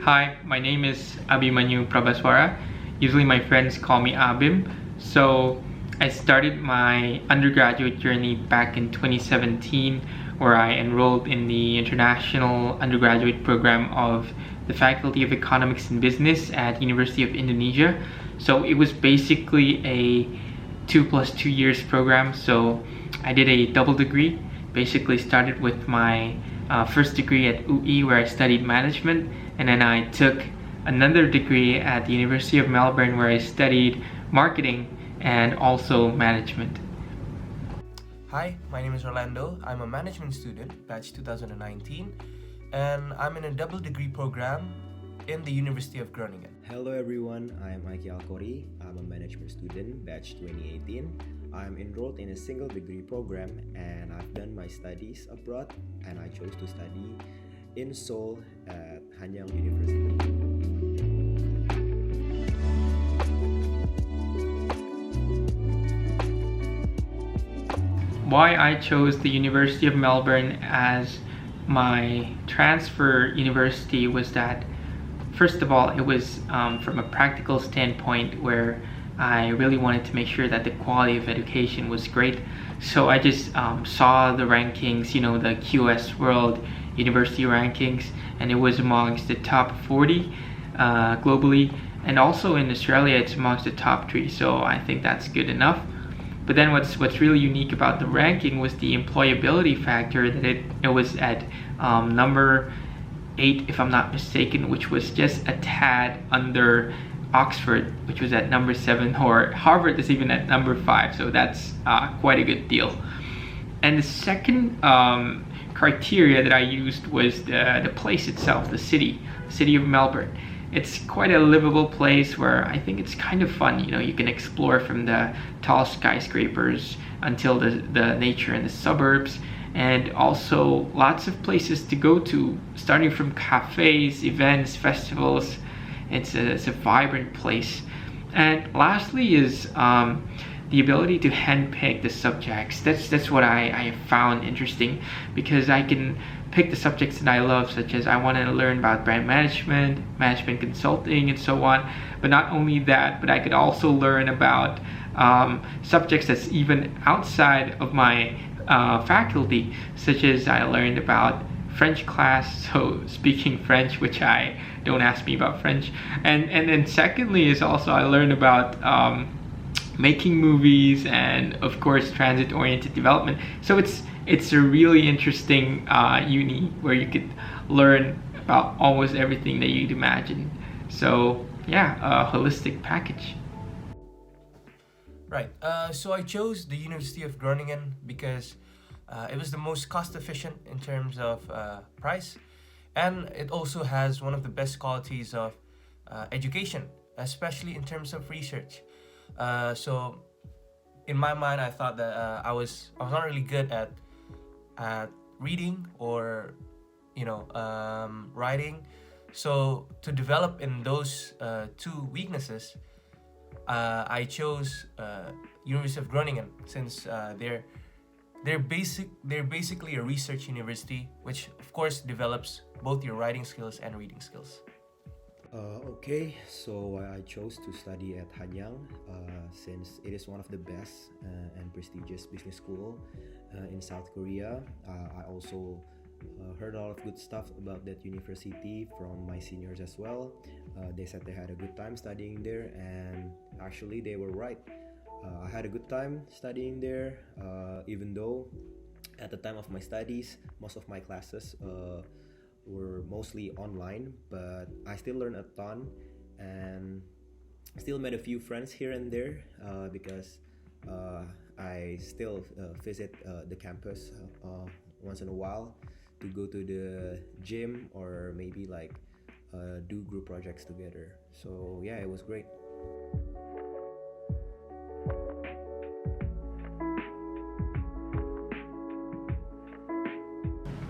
Hi, my name is Abhimanyu Prabhaswara. Usually my friends call me Abim. So I started my undergraduate journey back in 2017 where I enrolled in the international undergraduate program of the Faculty of Economics and Business at University of Indonesia. So it was basically a 2 + 2 years program. So I did a double degree. Basically started with my first degree at UI where I studied management, and then I took another degree at the University of Melbourne where I studied marketing and also management. Hi, my name is Orlando. I'm a management student, batch 2019, and I'm in a double degree program in the University of Groningen. Hello everyone, I'm Aiki Alkori. I'm a management student, batch 2018. I'm enrolled in a single degree program and I've done my studies abroad, and I chose to study in Seoul at Hanyang University. Why I chose the University of Melbourne as my transfer university was that, first of all, it was from a practical standpoint where I really wanted to make sure that the quality of education was great. So I just saw the rankings, the QS World University rankings, and it was amongst the top 40 globally, and also in Australia it's amongst the top 3, so I think that's good enough. But then what's really unique about the ranking was the employability factor, that it was at number 8 if I'm not mistaken, which was just a tad under Oxford, which was at number 7, or Harvard is even at number 5, so that's quite a good deal. And the second criteria that I used was the place itself, the city of Melbourne. It's quite a livable place where I think it's kind of fun. You can explore from the tall skyscrapers until the nature in the suburbs, and also lots of places to go to, starting from cafes, events, festivals. It's a vibrant place. And lastly is the ability to handpick the subjects. That's what I found interesting, because I can pick the subjects that I love, such as I want to learn about brand management, management consulting, and so on. But not only that, but I could also learn about subjects that's even outside of my faculty, such as I learned about French class, so speaking French, which don't ask me about French. And then secondly is also I learned about making movies, and of course transit-oriented development. So it's a really interesting uni where you could learn about almost everything that you'd imagine. So yeah, a holistic package. Right, so I chose the University of Groningen because it was the most cost efficient in terms of price, and it also has one of the best qualities of education, especially in terms of research. So in my mind, I thought that I was not really good at reading or writing. So to develop in those two weaknesses, I chose University of Groningen, since they're basically a research university, which of course develops both your writing skills and reading skills. Okay, so I chose to study at Hanyang since it is one of the best and prestigious business school in South Korea. I also heard a lot of good stuff about that university from my seniors as well. They said they had a good time studying there, and actually they were right. I had a good time studying there, even though at the time of my studies, most of my classes were mostly online, but I still learned a ton and still met a few friends here and there because I still visit the campus once in a while to go to the gym or maybe do group projects together. So yeah, it was great.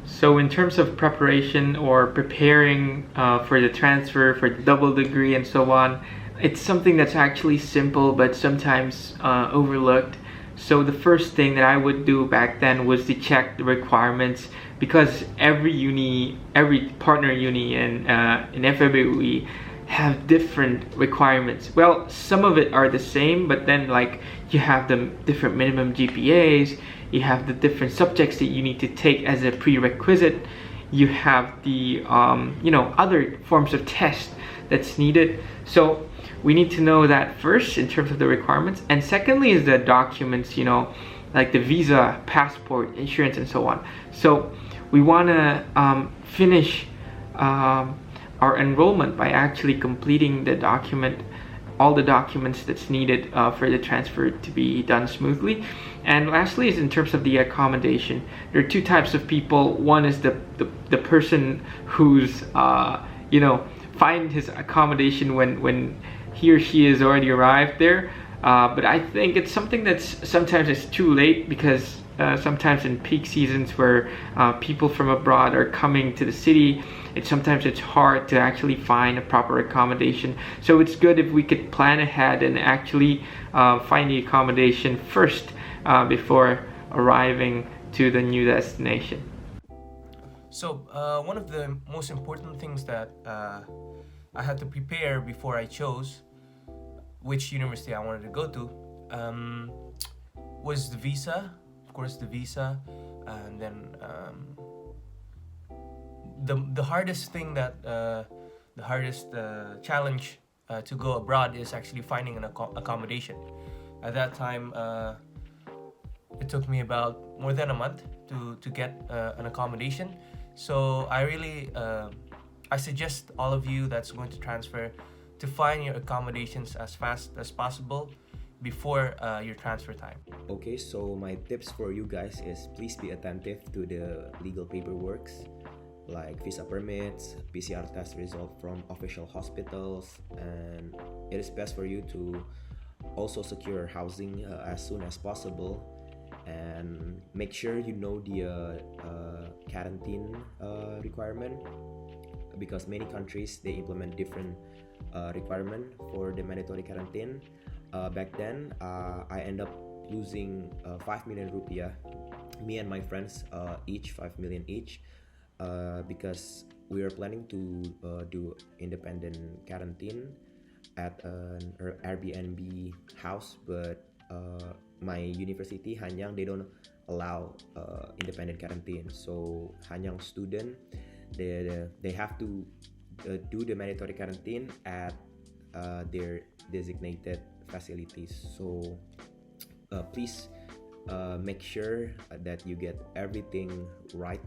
So in terms of preparation or preparing for the transfer, for the double degree and so on, it's something that's actually simple but sometimes overlooked. So the first thing that I would do back then was to check the requirements, because every partner uni in FEB have different requirements. Well, some of it are the same, but then like you have the different minimum GPAs, you have the different subjects that you need to take as a prerequisite, you have the other forms of tests that's needed. So we need to know that first in terms of the requirements, and secondly is the documents, like the visa, passport, insurance, and so on. So we want to finish our enrollment by actually completing all the documents that's needed for the transfer to be done smoothly. And lastly is in terms of the accommodation. There are two types of people. One is the person who's find his accommodation when he or she has already arrived there. But I think it's something that's sometimes it's too late, because sometimes in peak seasons where people from abroad are coming to the city, sometimes it's hard to actually find a proper accommodation. So it's good if we could plan ahead and actually find the accommodation first before arriving to the new destination. So one of the most important things that I had to prepare before I chose which university I wanted to go to was the visa. Of course, the visa, and then the hardest thing the hardest challenge to go abroad is actually finding an accommodation. At that time, it took me about more than a month to get an accommodation. So I really I suggest all of you that's going to transfer to find your accommodations as fast as possible before your transfer time. Okay, so my tips for you guys is please be attentive to the legal paperworks like visa permits, PCR test result from official hospitals, and it is best for you to also secure housing as soon as possible, and make sure you know the quarantine requirement, because many countries they implement different requirement for the mandatory quarantine. Back then I end up losing 5 million rupiah, me and my friends each 5 million each, because we are planning to do independent quarantine at an Airbnb house, but my university Hanyang they don't allow independent quarantine. So Hanyang student they have to do the mandatory quarantine at their designated facilities. So please make sure that you get everything right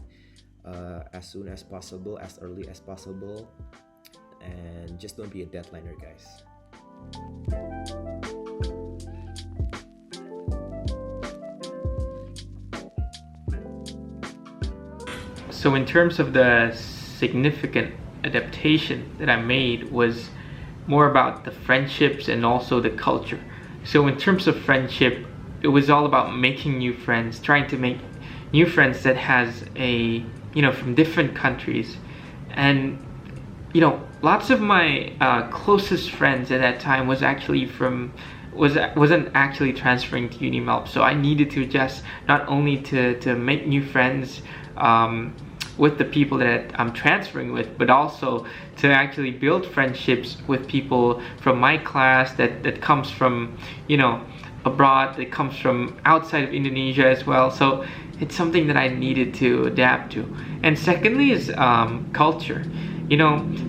as soon as possible, as early as possible, and just don't be a deadliner, guys. So in terms of the significant adaptation that I made was more about the friendships and also the culture. So in terms of friendship, it was all about making new friends, trying to make new friends that has from different countries. And lots of my closest friends at that time wasn't actually transferring to UniMelb. So I needed to just not only to make new friends with the people that I'm transferring with, but also to actually build friendships with people from my class that comes from abroad, that comes from outside of Indonesia as well. So it's something that I needed to adapt to. And secondly is culture.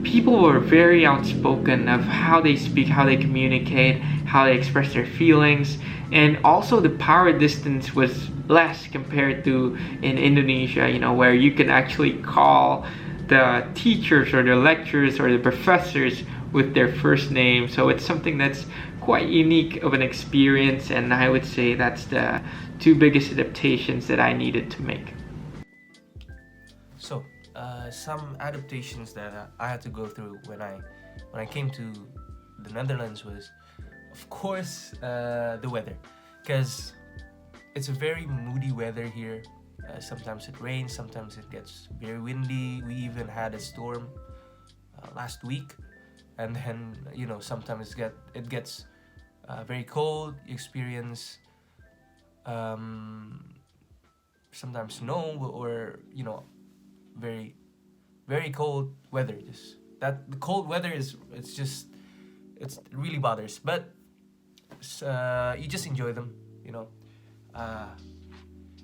People were very outspoken of how they speak, how they communicate, how they express their feelings, and also the power distance was less compared to in Indonesia, where you can actually call the teachers or the lecturers or the professors with their first name. So it's something that's quite unique of an experience, and I would say that's the two biggest adaptations that I needed to make. So some adaptations that I had to go through when I came to the Netherlands was, of course, the weather, because it's a very moody weather here. Sometimes it rains, sometimes it gets very windy. We even had a storm last week, and then sometimes it gets very cold. You experience sometimes snow, or very very cold weather. Just that the cold weather it really bothers, but you just enjoy them, uh,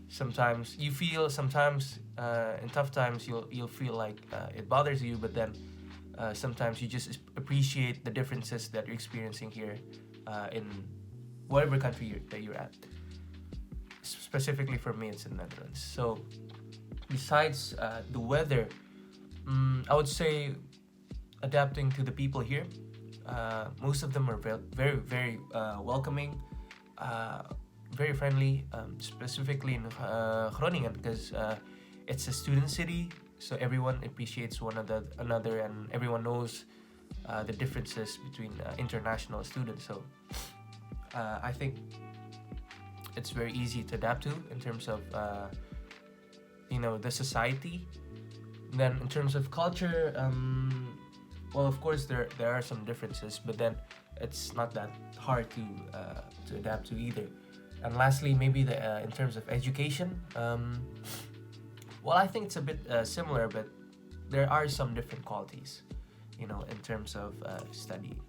sometimes you feel, sometimes in tough times you'll feel like it bothers you, but then sometimes you just appreciate the differences that you're experiencing here in whatever country that you're at. Specifically for me, it's in the Netherlands. So besides the weather, I would say adapting to the people here. Most of them are very, very welcoming, very friendly, specifically in Groningen, because it's a student city, so everyone appreciates one another, and everyone knows the differences between international students. So I think it's very easy to adapt to in terms of the society. Then in terms of culture, well, of course there are some differences, but then it's not that hard to adapt to either. And lastly, maybe in terms of education, well, I think it's a bit similar, but there are some different qualities, in terms of studying.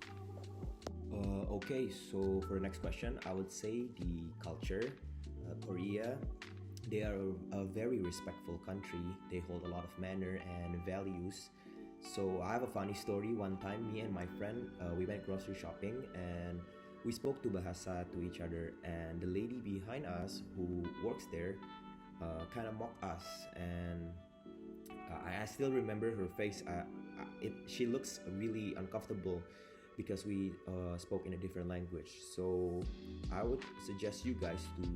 Okay, so for the next question, I would say the culture. Korea, they are a very respectful country. They hold a lot of manner and values. So I have a funny story. One time, me and my friend, we went grocery shopping, and we spoke to Bahasa to each other. And the lady behind us who works there kind of mocked us. And I still remember her face. She looks really uncomfortable because we spoke in a different language. So I would suggest you guys to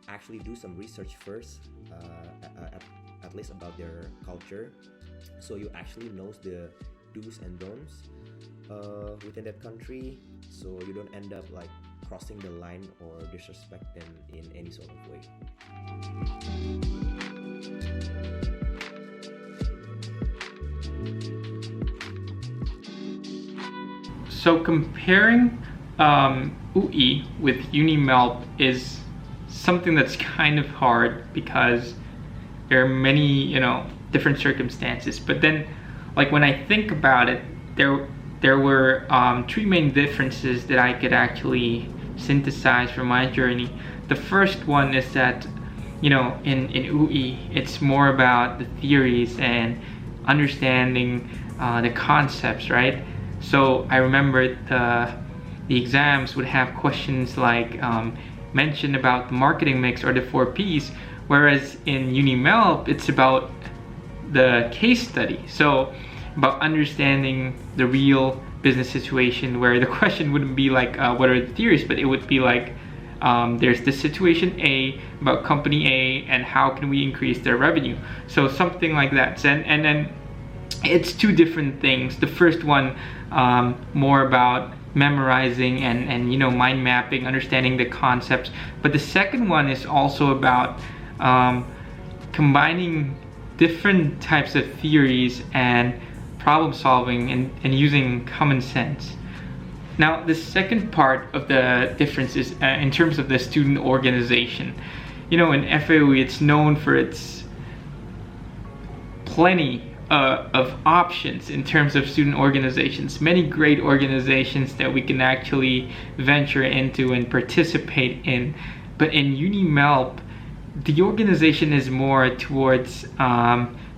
actually do some research first, at least about their culture, so you actually knows the do's and don'ts within that country, so you don't end up like crossing the line or disrespect them in any sort of way. So comparing UI with UniMelp is something that's kind of hard because there are many, different circumstances. But then, like when I think about it, there were three main differences that I could actually synthesize from my journey. The first one is that, in UI, it's more about the theories and understanding the concepts, right? So I remember the exams would have questions like mention about the marketing mix or the 4 Ps, whereas in UniMelp it's about the case study. So about understanding the real business situation, where the question wouldn't be like what are the theories, but it would be like there's this situation A about company A and how can we increase their revenue. So something like that. And then it's two different things. The first one more about memorizing and mind mapping, understanding the concepts, but the second one is also about combining different types of theories and problem solving and using common sense. Now the second part of the difference is in terms of the student organization. In FAU it's known for its plenty of options in terms of student organizations, many great organizations that we can actually venture into and participate in. But in UniMelp, the organization is more towards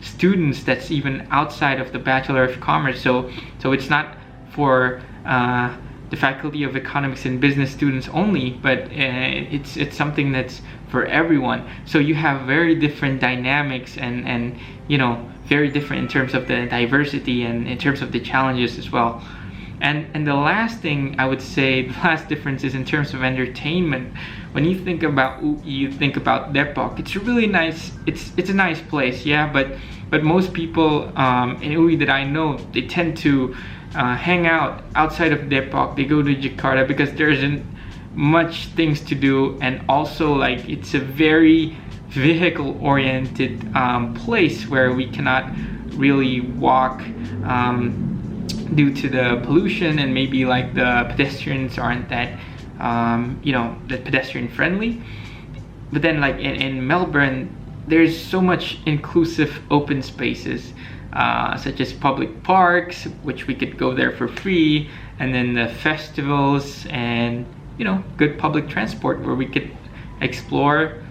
students that's even outside of the Bachelor of Commerce. So it's not for the Faculty of Economics and Business students only, but it's something that's for everyone. So you have very different dynamics and very different in terms of the diversity and in terms of the challenges as well. And the last thing I would say, the last difference is in terms of entertainment. When you think about UI, you think about Depok. It's a really nice, it's a nice place, yeah, but most people in UI that I know, they tend to hang out outside of Depok. They go to Jakarta because there isn't much things to do, and also like it's a very vehicle oriented place where we cannot really walk due to the pollution, and maybe like the pedestrians aren't that that pedestrian friendly. but then like in Melbourne, there's so much inclusive open spaces, such as public parks, which we could go there for free, and then the festivals, and good public transport where we could explore.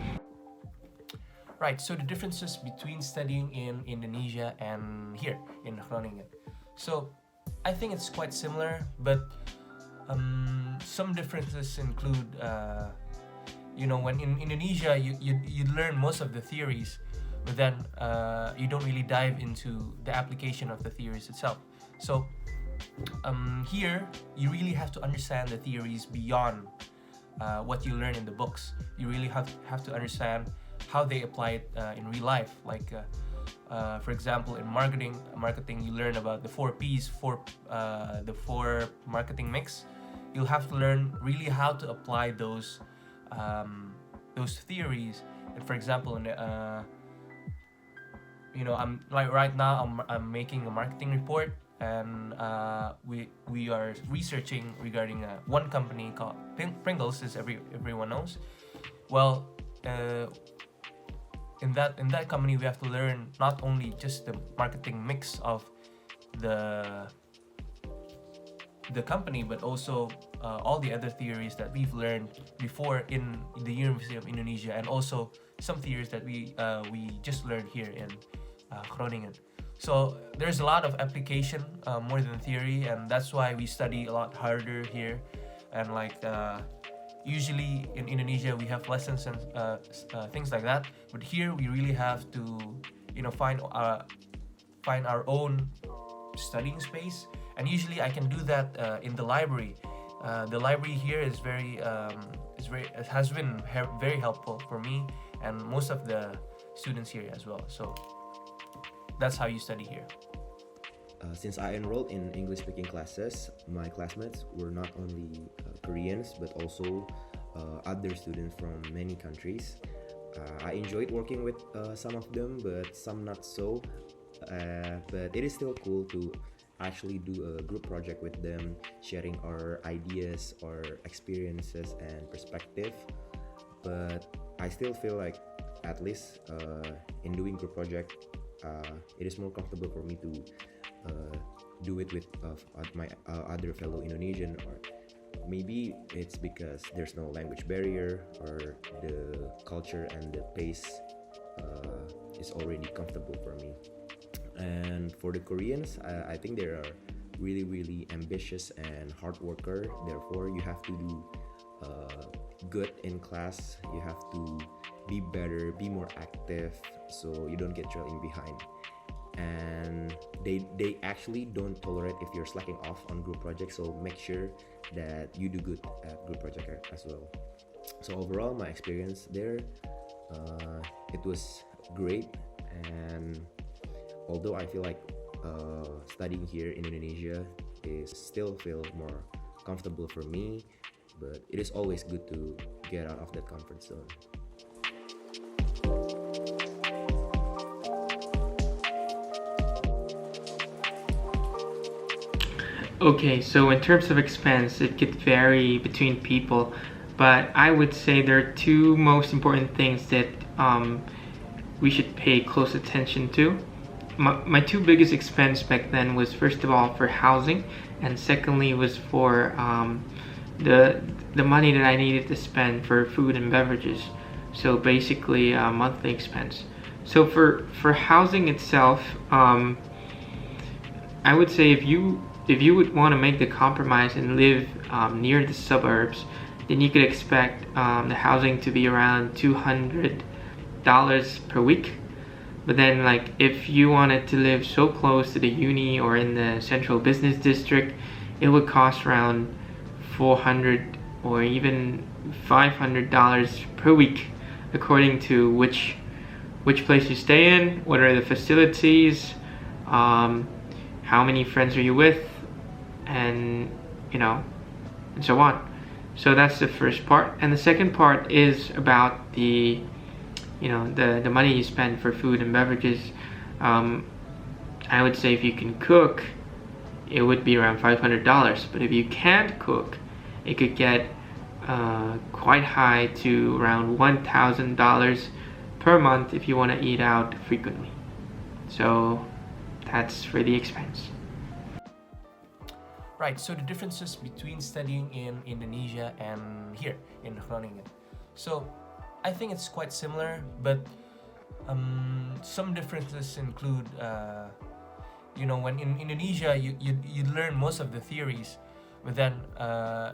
Right, so the differences between studying in Indonesia and here in Groningen. So I think it's quite similar, but some differences include, when in Indonesia you learn most of the theories, but then you don't really dive into the application of the theories itself. So here you really have to understand the theories beyond what you learn in the books. You really have to understand how they apply it in real life. Like for example, in marketing you learn about the 4 P's, the 4 marketing mix. You'll have to learn really how to apply those theories. And for example, I'm like right now I'm making a marketing report, and we are researching regarding one company called Pringles, as everyone knows. Well, in that company, we have to learn not only just the marketing mix of the company, but also all the other theories that we've learned before in the University of Indonesia, and also some theories that we just learned here in Groningen. So there's a lot of application more than theory, and that's why we study a lot harder here. And like usually in Indonesia we have lessons and things like that, but here we really have to find our own studying space. And usually I can do that in the library. The library here has been very helpful for me and most of the students here as well. So that's how you study here. Since I enrolled in English-speaking classes, my classmates were not only Koreans but also other students from many countries. I enjoyed working with some of them, but some not so. But it is still cool to actually do a group project with them, sharing our ideas, our experiences and perspective. But I still feel like, at least in doing group project, it is more comfortable for me to do it with my other fellow Indonesian, or maybe it's because there's no language barrier, or the culture and the pace is already comfortable for me. And for the Koreans, I think they are really, really ambitious and hard worker. Therefore, you have to do good in class. You have to be better, be more active, so you don't get trailing behind. And they actually don't tolerate if you're slacking off on group projects, so make sure that you do good at group project as well. So overall, my experience there, it was great. And although I feel like studying here in Indonesia is still feel more comfortable for me, but it is always good to get out of that comfort zone. Okay, so in terms of expense, it could vary between people, but I would say there are two most important things that we should pay close attention to. My two biggest expense back then was, first of all, for housing, and secondly was for the money that I needed to spend for food and beverages. So basically monthly expense. So for housing itself, I would say if you would want to make the compromise and live near the suburbs, then you could expect the housing to be around $200 per week. But then, like, if you wanted to live so close to the uni or in the central business district, it would cost around $400 or even $500 per week, according to which place you stay in, what are the facilities, how many friends are you with, and and so on. So that's the first part. And the second part is about the money you spend for food and beverages. I would say if you can cook, it would be around $500. But if you can't cook, it could get quite high to around $1,000 per month if you want to eat out frequently. So that's for the expense. Right, so the differences between studying in Indonesia and here in Groningen. So I think it's quite similar, but some differences include, when in Indonesia you learn most of the theories, but then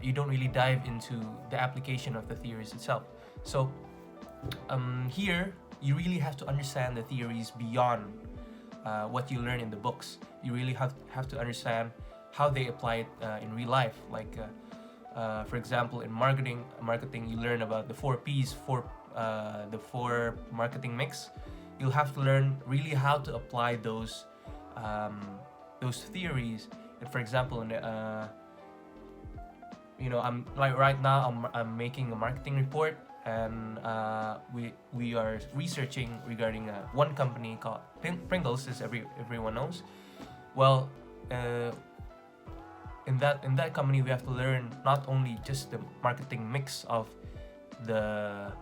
you don't really dive into the application of the theories itself. So here you really have to understand the theories beyond what you learn in the books. You really have to understand how they apply it in real life. Like for example, in marketing you learn about the 4 P's, the 4 marketing mix. You'll have to learn really how to apply those theories. And for example, I'm like right now I'm making a marketing report, and we are researching regarding one company called Pringles, as everyone knows. Well, in that company we have to learn not only just the marketing mix of the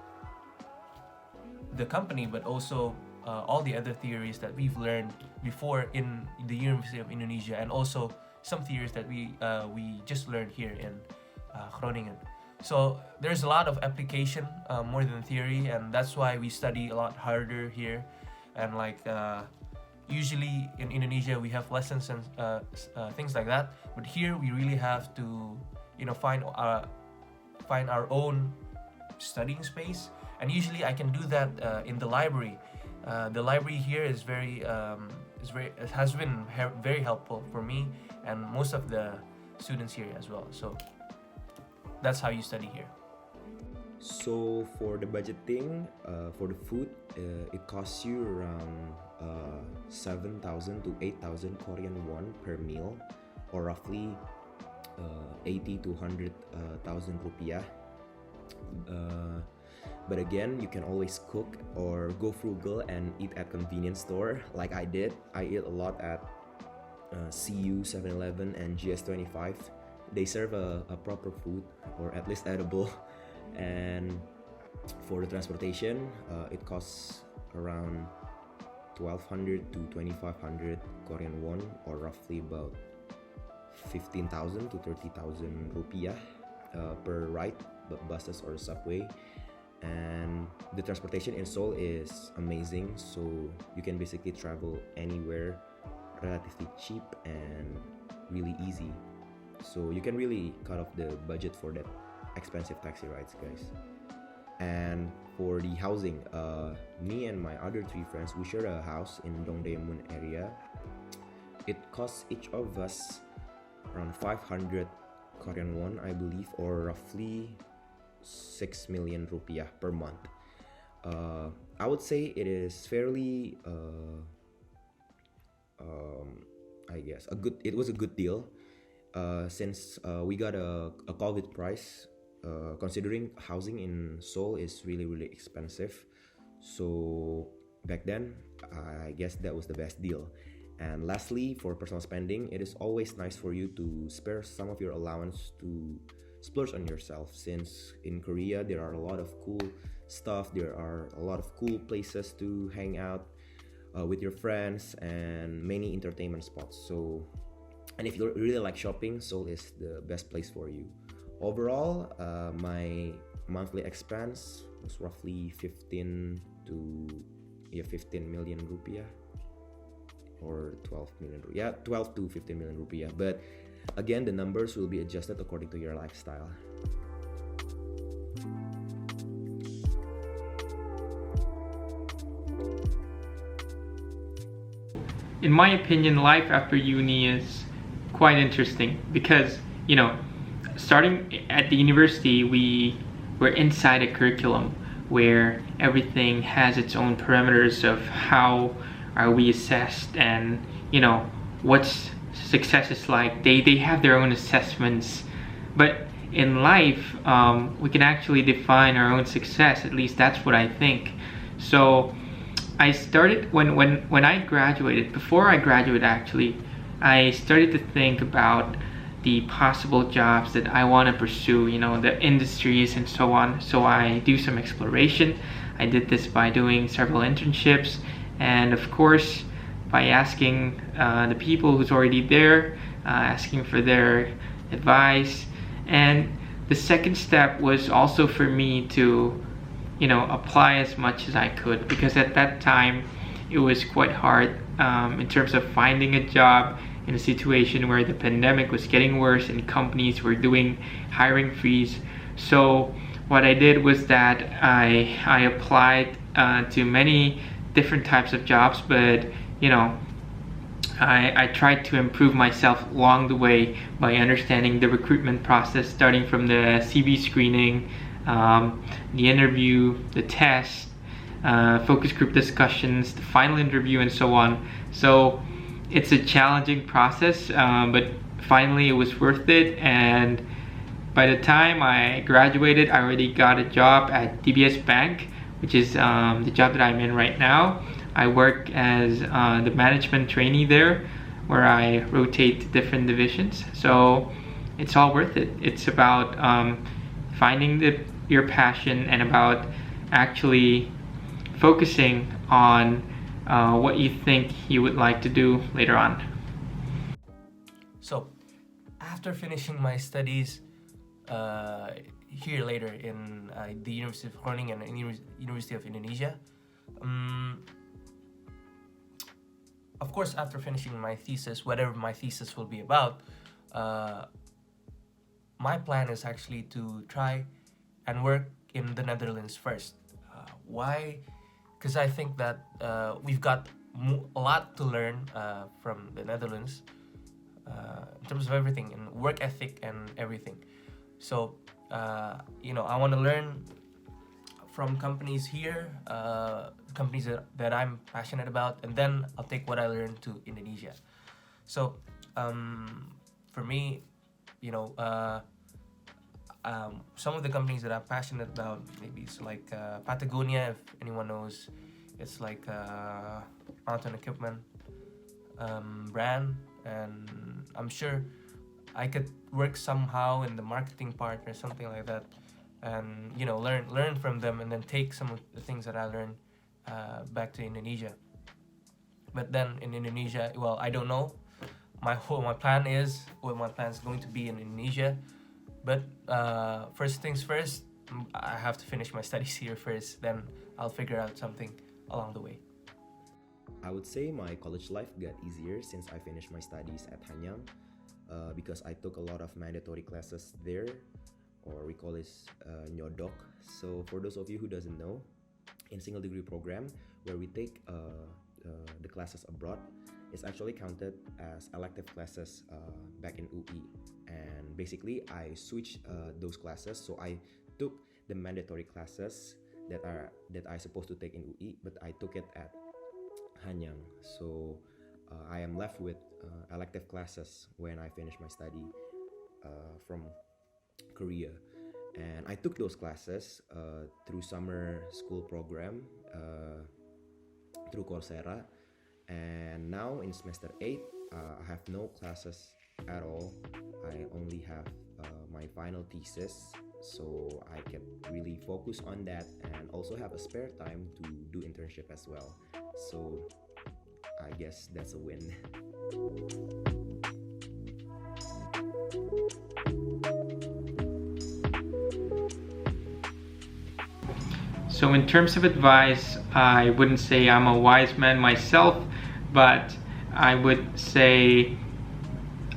company, but also all the other theories that we've learned before in the University of Indonesia, and also some theories that we just learned here in Groningen. So there's a lot of application more than theory, and that's why we study a lot harder here. And usually in Indonesia we have lessons and things like that, but here we really have to find our own studying space. And usually I can do that in the library. The library here has been very helpful for me and most of the students here as well. So that's how you study here. So for the budgeting, for the food, it costs you around 7,000 to 8,000 Korean won per meal, or roughly 80 to 100,000 rupiah. But again, you can always cook or go frugal and eat at convenience store like I did. I eat a lot at CU, 7-Eleven and GS25. They serve a proper food, or at least edible. And for the transportation, it costs around 1,200 to 2,500 Korean won, or roughly about 15,000 to 30,000 rupiah per ride, buses or subway. And the transportation in Seoul is amazing, so you can basically travel anywhere relatively cheap and really easy. So you can really cut off the budget for that expensive taxi rides, guys. And for the housing, me and my other 3 friends, we shared a house in Dongdaemun area. It costs each of us around 500 Korean won, I believe, or roughly 6 million rupiah per month. I would say it is fairly, I guess, it was a good deal, since we got a COVID price. Considering housing in Seoul is really expensive, so back then I guess that was the best deal. And lastly, for personal spending, it is always nice for you to spare some of your allowance to splurge on yourself, since in Korea there are a lot of cool stuff, there are a lot of cool places to hang out with your friends, and many entertainment spots. So, and if you really like shopping, Seoul is the best place for you. Overall, my monthly expense was roughly 15 million rupiah, or 12 million. Yeah, 12 to 15 million rupiah. But again, the numbers will be adjusted according to your lifestyle. In my opinion, life after uni is quite interesting because, starting at the university, we're inside a curriculum where everything has its own parameters of how are we assessed, and what's success is like. They have their own assessments, but in life we can actually define our own success. At least that's what I think. So I started when I graduated. Before I graduated, actually, I started to think about the possible jobs that I want to pursue, you know, the industries and so on. So I do some exploration. I did this by doing several internships, and of course by asking the people who's already there, asking for their advice. And the second step was also for me to, you know, apply as much as I could, because at that time it was quite hard in terms of finding a job in a situation where the pandemic was getting worse and companies were doing hiring freeze. So what I did was that I applied to many different types of jobs, but you know, I tried to improve myself along the way by understanding the recruitment process, starting from the CV screening, the interview, the test, focus group discussions, the final interview, and so on. So it's a challenging process, but finally it was worth it. And by the time I graduated, I already got a job at DBS Bank, which is the job that I'm in right now. I work as the management trainee there, where I rotate to different divisions. So it's all worth it. It's about finding your passion and about actually focusing on what you think you would like to do later on. So, after finishing my studies here later in the University of Groningen and University of Indonesia, of course, after finishing my thesis, whatever my thesis will be about, my plan is actually to try and work in the Netherlands first. Why? Because I think that we've got a lot to learn from the Netherlands in terms of everything, and work ethic and everything. So, you know, I want to learn from companies here, companies that I'm passionate about, and then I'll take what I learned to Indonesia. So, for me, you know, some of the companies that I'm passionate about, maybe it's like Patagonia, if anyone knows. It's like a mountain equipment brand, and I'm sure I could work somehow in the marketing part or something like that, and you know, learn from them, and then take some of the things that I learned back to Indonesia. But then in Indonesia, well, I don't know. My plan is going to be in Indonesia. But first things first, I have to finish my studies here first. Then I'll figure out something along the way. I would say my college life got easier since I finished my studies at Hanyang, because I took a lot of mandatory classes there, or we call this nyodok. So for those of you who doesn't know, in single degree program where we take the classes abroad, it's actually counted as elective classes back in UI. And basically I switched those classes, so I took the mandatory classes that I supposed to take in UI, but I took it at Hanyang. So I am left with elective classes when I finish my study from Korea. And I took those classes through summer school program through Coursera. And now in semester 8, I have no classes at all. I only have my final thesis, so I can really focus on that and also have a spare time to do internship as well. So I guess that's a win. So in terms of advice, I wouldn't say I'm a wise man myself, but I would say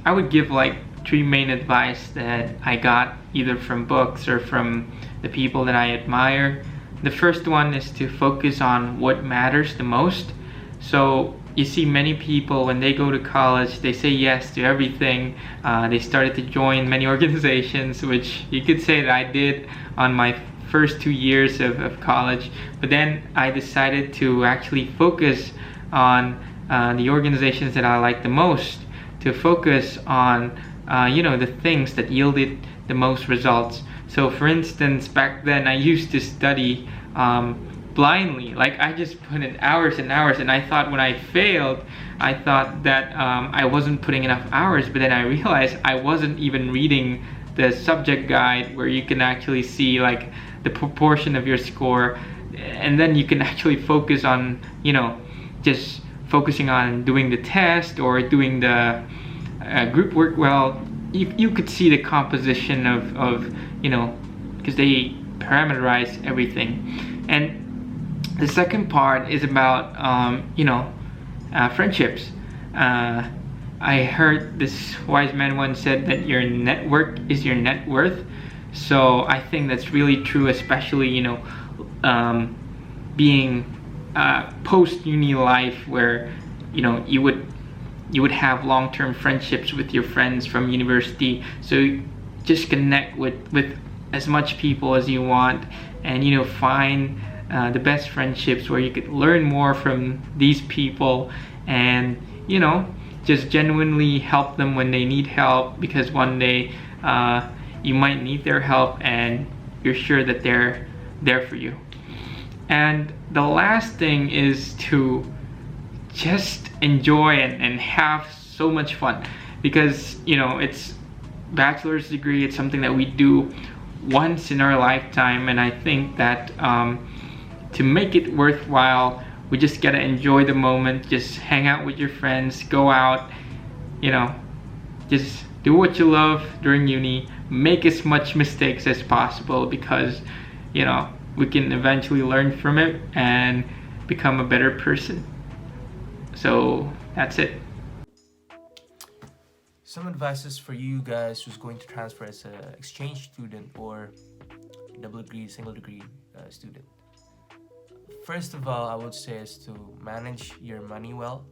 I would give like 3 main advice that I got either from books or from the people that I admire. The first one is to focus on what matters the most. So you see many people when they go to college, they say yes to everything. They started to join many organizations, which you could say that I did on my first 2 years of college. But then I decided to actually focus on the organizations that I like the most, to focus on the things that yielded the most results. So for instance, back then I used to study blindly. Like I just put in hours and hours, and I thought when I failed, I thought that I wasn't putting enough hours, but then I realized I wasn't even reading the subject guide where you can actually see like the proportion of your score, and then you can actually focus on, just focusing on doing the test or doing the group work well. You could see the composition of because they parameterize everything. And the second part is about friendships. I heard this wise man once said that your network is your net worth. So I think that's really true, especially being post uni life, where you would have long-term friendships with your friends from university. So just connect with as much people as you want, and find the best friendships where you could learn more from these people, and just genuinely help them when they need help, because one day you might need their help and you're sure that they're there for you. And the last thing is to just enjoy and have so much fun, because it's bachelor's degree. It's something that we do once in our lifetime, and I think that to make it worthwhile, we just gotta enjoy the moment. Just hang out with your friends, go out, just do what you love during uni, make as much mistakes as possible, because we can eventually learn from it and become a better person. So that's it. Some advices for you guys who's going to transfer as an exchange student or double degree, single degree student. First of all, I would say is to manage your money well,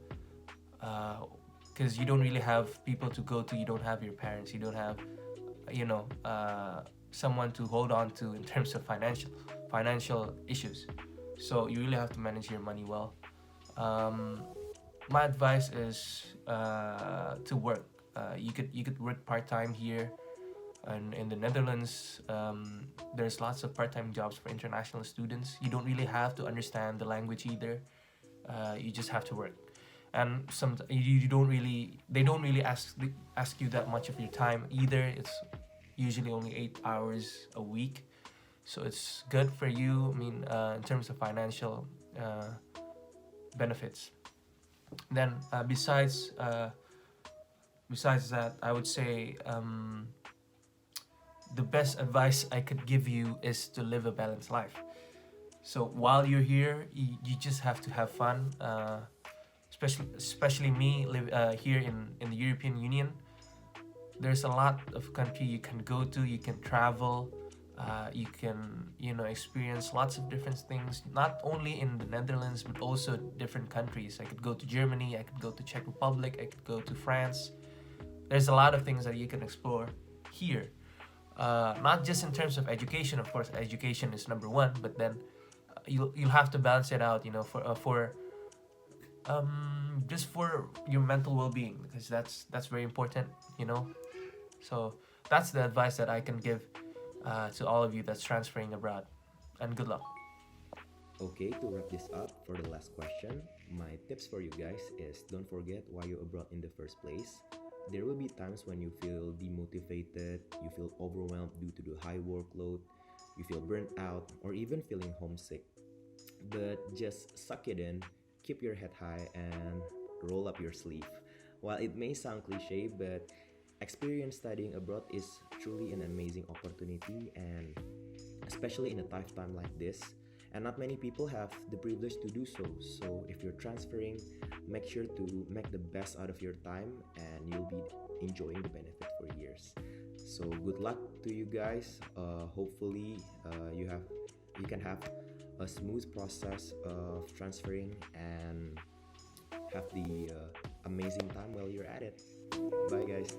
because you don't really have people to go to. You don't have your parents. You don't have, someone to hold on to in terms of financial issues. So you really have to manage your money well. My advice is to work. You could work part-time here, and in the Netherlands there's lots of part-time jobs for international students. You don't really have to understand the language either. You just have to work, and they don't really ask you that much of your time either. It's usually only 8 hours a week, so it's good for you. I mean, in terms of financial benefits. Then besides that, I would say the best advice I could give you is to live a balanced life. So while you're here, you just have to have fun. Especially me here in the European Union. There's a lot of country you can go to. You can travel. You can experience lots of different things, not only in the Netherlands but also different countries. I could go to Germany, I could go to Czech Republic, I could go to France. There's a lot of things that you can explore here, not just in terms of education. Of course, education is number one, but then you'll have to balance it out, for just for your mental well-being, because that's very important. So that's the advice that I can give to all of you that's transferring abroad, and good luck. Okay, to wrap this up, for the last question, my tips for you guys is don't forget why you're abroad in the first place. There will be times when you feel demotivated, you feel overwhelmed due to the high workload, you feel burnt out, or even feeling homesick. But just suck it in, keep your head high, and roll up your sleeve. While it may sound cliche, but experience studying abroad is truly an amazing opportunity, and especially in a tough time like this. And not many people have the privilege to do so. So if you're transferring, make sure to make the best out of your time, and you'll be enjoying the benefit for years. So good luck to you guys. Hopefully, you can have a smooth process of transferring and have the amazing time while you're at it. Bye, guys.